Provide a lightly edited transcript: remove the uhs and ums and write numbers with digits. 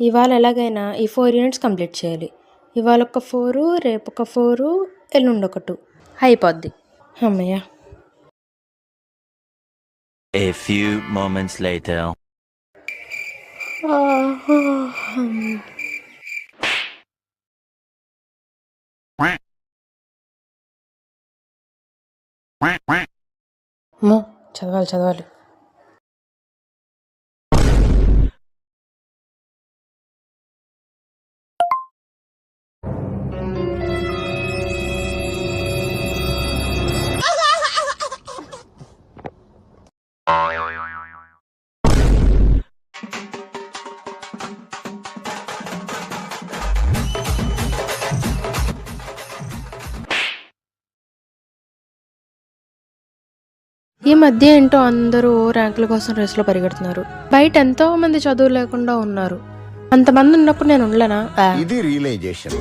ఇవాళ ఎలాగైనా ఈ 4 యూనిట్స్ కంప్లీట్ చేయాలి. ఇవాళ ఒక 4, రేపొక 4, ఎల్లుండొక 2 అయిపోద్ది. హమ్మయ్య! A few moments later. అమ్మో! చదవాలి. ఈ మధ్య ఏంటో అందరూ ర్యాంకుల కోసం రేస్‌లో పరిగెడుతున్నారు. బయట ఎంతో మంది చదువు లేకుండా ఉన్నారు. అంతమంది ఉన్నప్పుడు నేను ఉండలేనా? ఇది రియలైజేషన్.